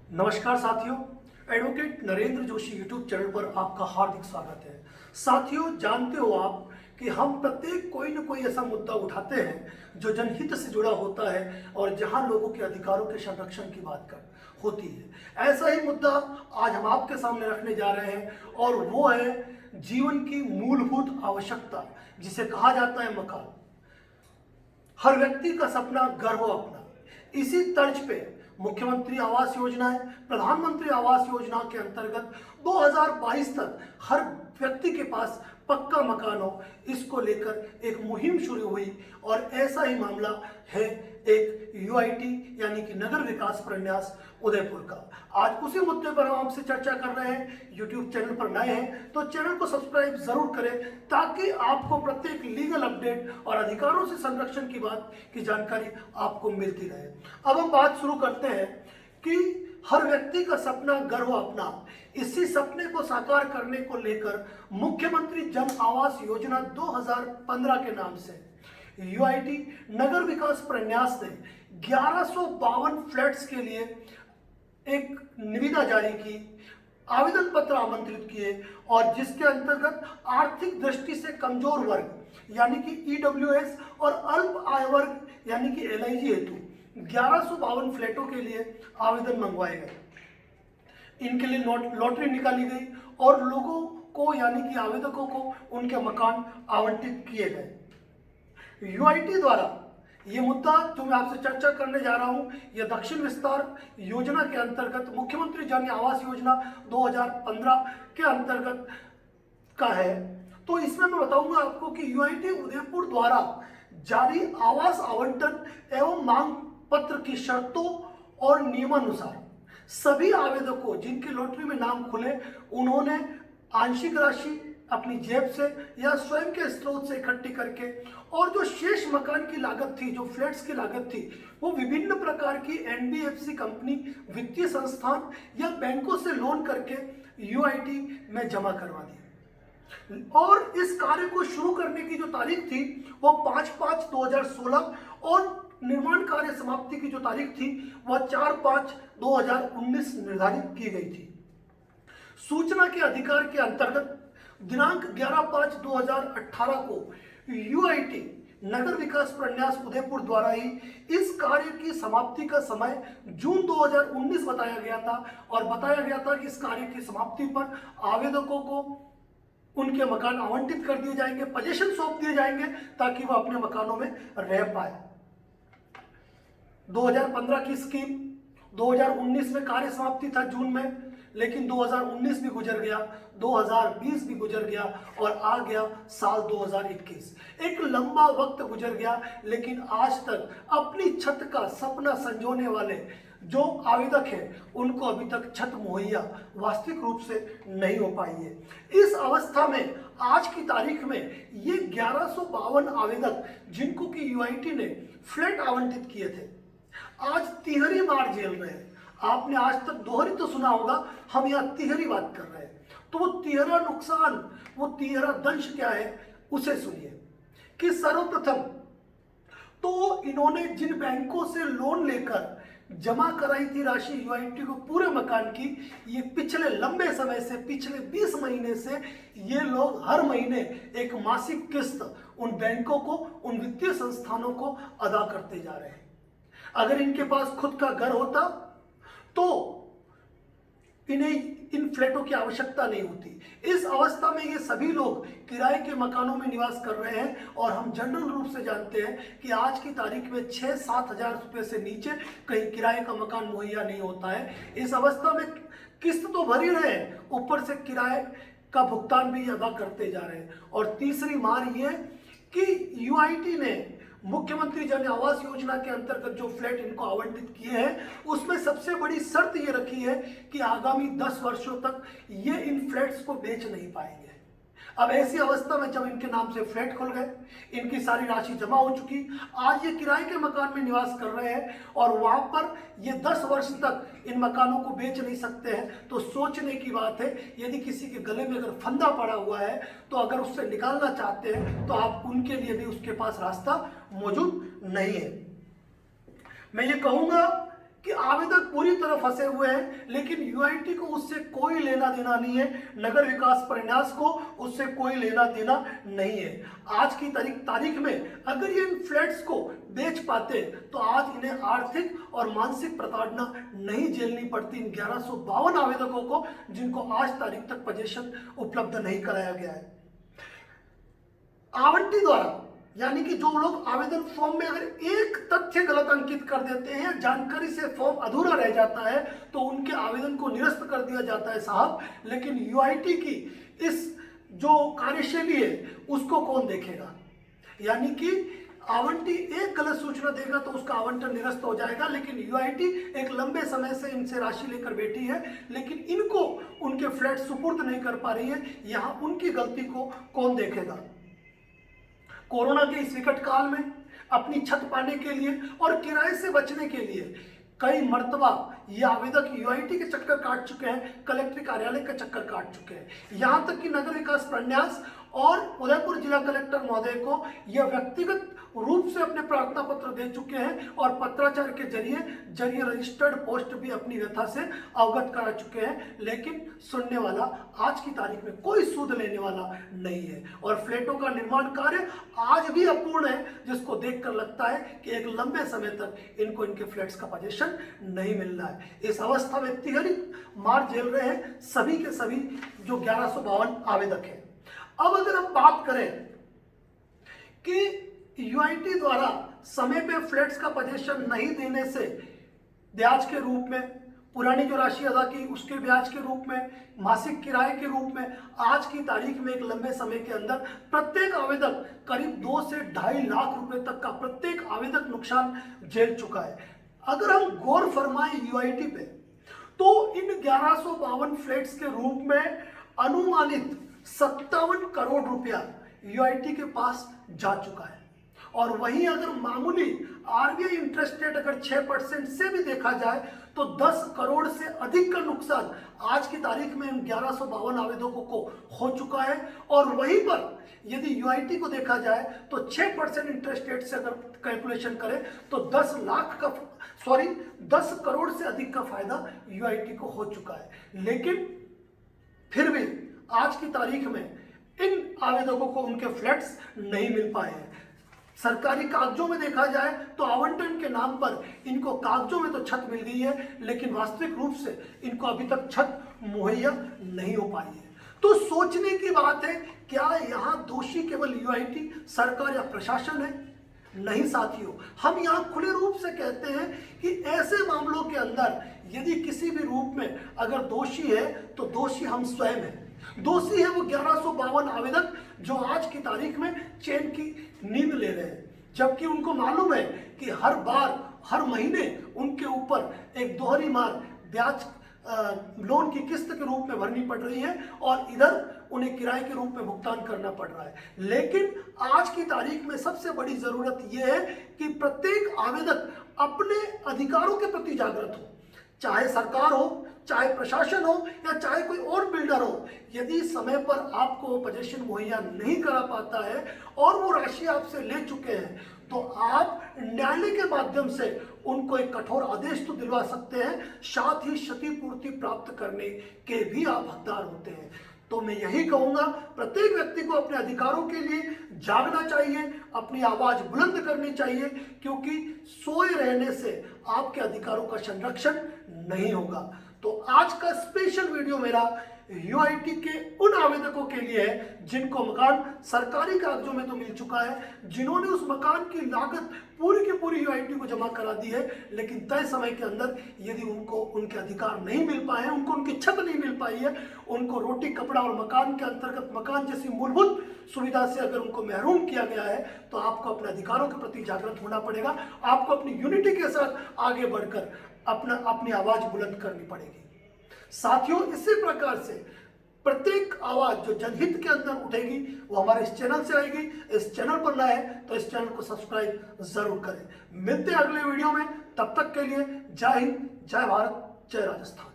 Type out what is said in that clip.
नमस्कार साथियों, advocate Narendra Joshi YouTube channel पर आपका हार्दिक स्वागत है। साथियों, जानते हो आप कि हम प्रत्येक कोई न कोई ऐसा मुद्दा उठाते हैं जो जनहित से जुड़ा होता है और जहां लोगों के अधिकारों के संरक्षण की बात कर होती है। ऐसा ही मुद्दा आज हम आपके सामने रखने जा रहे हैं और वो है जीवन की मूलभूत आवश्यकता, जिसे कहा जाता है मकान। हर व्यक्ति का सपना घर हो अपना। इसी तर्ज पे मुख्यमंत्री आवास योजना है। प्रधानमंत्री आवास योजना के अंतर्गत 2022 तक हर व्यक्ति के पास पक्का मकान हो, इसको लेकर एक मुहिम शुरू हुई और ऐसा ही मामला है एक यूआईटी यानी कि नगर विकास प्रन्यास उदयपुर का। आज उसी मुद्दे पर हम आपसे चर्चा कर रहे हैं। यूट्यूब चैनल पर नए हैं तो चैनल को सब्सक्राइब जरूर करें ताकि आपको प्रत्येक लीगल अपडेट और अधिकारों से संरक्षण की बात की जानकारी आपको मिलती रहे। अब हम बात शुरू करते हैं कि हर व्यक्ति का सपना घर हो अपना। इसी सपने को साकार करने को लेकर मुख्यमंत्री जन आवास योजना 2015 के नाम से यूआईटी नगर विकास प्रन्यास ने 1152 फ्लैट्स के लिए एक निविदा जारी की, आवेदन पत्र आमंत्रित किए और जिसके अंतर्गत आर्थिक दृष्टि से कमजोर वर्ग यानी कि ईडब्ल्यूएस और अल्प आय वर्ग यानी कि एलआईजी हेतु 1152 फ्लैटों के लिए आवेदन मंगवाए गए। इनके लिए लॉटरी निकाली गई और लोगों को यानी कि आवेदकों को उनके मकान आवंटित किए गए। यूआईटी द्वारा ये मुद्दा जो मैं आपसे चर्चा करने जा रहा हूं, यह दक्षिण विस्तार योजना के अंतर्गत मुख्यमंत्री जन आवास योजना 2015 के अंतर्गत का है। तो इसमें मैं बताऊंगा आपको कि यूआईटी उदयपुर द्वारा जारी आवास आवंटन एवं मांग पत्र की शर्तों और नियमानुसार सभी आवेदकों जिनके लॉटरी में नाम खुले, उन्होंने आंशिक राशि अपनी जेब से या स्वयं के स्रोत से इकट्ठी करके और जो शेष मकान की लागत थी, जो फ्लैट्स की लागत थी, वो विभिन्न प्रकार की एनबीएफसी कंपनी, वित्तीय संस्थान या बैंकों से लोन करके यूआईटी में जमा करवा दी। और इस कार्य को शुरू करने की जो तारीख थी वो 5/5/2016 और निर्माण कार्य समाप्ति की जो तारीख थी वह 4/5/2019 निर्धारित की गई थी। सूचना के अधिकार के अंतर्गत दिनांक 11/5/2018 को यूआईटी नगर विकास प्रन्यास उदयपुर द्वारा ही इस कार्य की समाप्ति का समय जून 2019 बताया गया था और बताया गया था कि इस कार्य की समाप्ति पर आवेदकों को उनके मकान आवंटित कर दिए जाएंगे, पोजीशन सौंप दिए जाएंगे ताकि वह अपने मकानों में रह पाए। 2015 की स्कीम 2019 में कार्य समाप्ति था जून में, लेकिन 2019 भी गुजर गया, 2020 भी गुजर गया और आ गया साल 2021। एक लंबा वक्त गुजर गया, लेकिन आज तक अपनी छत का सपना संजोने वाले जो आवेदक हैं उनको अभी तक छत मुहैया वास्तविक रूप से नहीं हो पाई है। इस अवस्था में आज की तारीख में ये 1152 आवेदक जिनको कि यूआईटी ने फ्लैट आवंटित किए थे, आज तिहरी मार झेल रहे हैं। आपने आज तक दोहरी तो सुना होगा, हम यहाँ तिहरी बात कर रहे हैं। तो वो तिहरा नुकसान, वो तिहरा दंश क्या है उसे सुनिए कि सर्वप्रथम तो इन्होंने जिन बैंकों से लोन लेकर जमा कराई थी राशि यूआईटी को पूरे मकान की, ये पिछले लंबे समय से, पिछले 20 महीने से ये लोग हर महीने एक मासिक किस्त उन बैंकों को, उन वित्तीय संस्थानों को अदा करते जा रहे हैं। अगर इनके पास खुद का घर होता तो इन्हें इन फ्लैटों की आवश्यकता नहीं होती। इस अवस्था में ये सभी लोग किराए के मकानों में निवास कर रहे हैं और हम जनरल रूप से जानते हैं कि आज की तारीख में 6-7 हजार रुपये से नीचे कहीं किराए का मकान मुहैया नहीं होता है। इस अवस्था में किस्त तो भर ही रहे हैं, ऊपर से किराए का भुगतान भी अदा करते जा रहे हैं। और तीसरी मार ये कि यूआईटी ने मुख्यमंत्री जन आवास योजना के अंतर्गत जो फ्लैट इनको आवंटित किए हैं उसमें सबसे बड़ी शर्त ये रखी है कि आगामी 10 वर्षों तक ये इन फ्लैट्स को बेच नहीं पाएंगे। अब ऐसी अवस्था में जब इनके नाम से फ्लैट खुल गए, इनकी सारी राशि जमा हो चुकी, आज ये किराए के मकान में निवास कर रहे हैं और वहां पर ये 10 वर्ष तक इन मकानों को बेच नहीं सकते हैं। तो सोचने की बात है, यदि किसी के गले में अगर फंदा पड़ा हुआ है तो अगर उससे निकालना चाहते हैं तो आप उनके लिए भी उसके पास रास्ता मौजूद नहीं है। मैं ये कहूंगा कि आवेदक पूरी तरह फंसे हुए हैं, लेकिन यूआईटी को उससे कोई लेना देना नहीं है, नगर विकास प्रन्यास को उससे कोई लेना देना नहीं है। आज की तारीख में अगर ये इन फ्लैट्स को बेच पाते तो आज इन्हें आर्थिक और मानसिक प्रताड़ना नहीं झेलनी पड़ती इन 1152 आवेदकों को, जिनको आज तारीख तक पोजीशन उपलब्ध नहीं कराया गया है। आवंटी द्वारा, यानी कि जो लोग आवेदन फॉर्म में अगर एक तथ्य गलत अंकित कर देते हैं, जानकारी से फॉर्म अधूरा रह जाता है, तो उनके आवेदन को निरस्त कर दिया जाता है साहब। लेकिन यूआईटी की इस जो कार्यशैली है उसको कौन देखेगा? यानी कि आवंटी एक गलत सूचना देगा तो उसका आवंटन निरस्त हो जाएगा, लेकिन यूआईटी एक लंबे समय से इनसे राशि लेकर बैठी है, लेकिन इनको उनके फ्लैट सुपुर्द नहीं कर पा रही है। यहाँ उनकी गलती को कौन देखेगा? कोरोना के इस विकट काल में अपनी छत पाने के लिए और किराए से बचने के लिए कई मर्तबा ये आवेदक यूआईटी के चक्कर काट चुके हैं, कलेक्टर कार्यालय का चक्कर काट चुके हैं। यहाँ तक कि नगर विकास प्रन्यास और उदयपुर जिला कलेक्टर महोदय को यह व्यक्तिगत रूप से अपने प्रार्थना पत्र दे चुके हैं और पत्राचार के जरिए रजिस्टर्ड पोस्ट भी अपनी व्यथा से अवगत करा चुके हैं, लेकिन सुनने वाला आज की तारीख में कोई सूद लेने वाला नहीं है। और फ्लैटों का निर्माण कार्य आज भी अपूर्ण है, जिसको देखकर लगता है कि एक लंबे समय तक इनको इनके फ्लैट्स का पोजीशन नहीं मिल रहा है। इस अवस्था में तिहरी मार झेल रहे हैं सभी के सभी जो 1152 आवेदक हैं। अब अगर हम बात करें कि यूआईटी द्वारा समय पे फ्लैट्स का पोजीशन नहीं देने से ब्याज के रूप में, पुरानी जो राशि अदा की उसके ब्याज के रूप में, मासिक किराए के रूप में, आज की तारीख में एक लंबे समय के अंदर प्रत्येक आवेदक करीब 2 से 2.5 लाख रुपए तक का प्रत्येक आवेदक नुकसान झेल चुका है। अगर हम गौर फरमाएं यूआईटी पे, तो इन 1152 फ्लैट्स के रूप में अनुमानित 57 करोड़ रुपया यूआईटी के पास जा चुका है। और वहीं अगर मामूली आरबीआई इंटरेस्ट रेट अगर 6% से भी देखा जाए तो 10 करोड़ से अधिक का नुकसान आज की तारीख में इन 1152 आवेदकों को हो चुका है। और वहीं पर यदि यूआईटी को देखा जाए तो 6% इंटरेस्ट रेट से अगर कैलकुलेशन करें तो 10 करोड़ से अधिक का फायदा यूआईटी को हो चुका है। लेकिन फिर भी आज की तारीख में इन आवेदकों को उनके फ्लैट्स नहीं मिल पाए हैं। सरकारी कागजों में देखा जाए तो आवंटन के नाम पर इनको कागजों में तो छत मिल गई है, लेकिन वास्तविक रूप से इनको अभी तक छत मुहैया नहीं हो पाई है। तो सोचने की बात है, क्या यहाँ दोषी केवल यूआईटी, सरकार या प्रशासन है? नहीं साथियों, हम यहाँ खुले रूप से कहते हैं कि ऐसे मामलों के अंदर यदि किसी भी रूप में अगर दोषी है तो दोषी हम स्वयं हैं। दोषी है वो 1152 आवेदक जो आज की तारीख में चैन की नींद ले रहे हैं, जबकि उनको मालूम है कि हर महीने उनके ऊपर एक दोहरी मार ब्याज लोन की किस्त के रूप में भरनी पड़ रही है और इधर उन्हें किराए के रूप में भुगतान करना पड़ रहा है। लेकिन आज की तारीख में सबसे बड़ी जरूरत यह है कि प्रत्येक आवेदक अपने अधिकारों के प्रति जागृत हो, चाहे सरकार हो, चाहे प्रशासन हो या चाहे कोई और बिल्डर हो। यदि समय पर आपको वो पोजीशन मुहैया नहीं करा पाता है और वो राशि आपसे ले चुके हैं तो आप न्यायालय के माध्यम से उनको एक कठोर आदेश तो दिलवा सकते हैं, साथ ही क्षतिपूर्ति प्राप्त करने के भी आप हकदार होते हैं। तो मैं यही कहूंगा, प्रत्येक व्यक्ति को अपने अधिकारों के लिए जागना चाहिए, अपनी आवाज बुलंद करनी चाहिए, क्योंकि सोए रहने से आपके अधिकारों का संरक्षण नहीं होगा। तो आज का स्पेशल वीडियो मेरा यूआईटी के उन आवेदकों के लिए है जिनको मकान सरकारी कागजों में तो मिल चुका है, जिन्होंने उस मकान की लागत पूरी की पूरी यूआईटी को जमा करा दी है, लेकिन तय समय के अंदर यदि उनको उनके अधिकार नहीं मिल पाए हैं, उनको उनकी छत नहीं मिल पाई है, उनको रोटी कपड़ा और मकान के अंतर्गत मकान जैसी मूलभूत सुविधा से अगर उनको महरूम किया गया है, तो आपको अपने अधिकारों के प्रति जागृत होना पड़ेगा। आपको अपनी यूनिटी के साथ आगे बढ़कर अपनी आवाज बुलंद करनी पड़ेगी। साथियों, इसी प्रकार से प्रत्येक आवाज जो जनहित के अंदर उठेगी वो हमारे इस चैनल से आएगी। इस चैनल पर नए हैं तो इस चैनल को सब्सक्राइब जरूर करें। मिलते हैं अगले वीडियो में, तब तक के लिए जय हिंद, जय भारत, जय राजस्थान।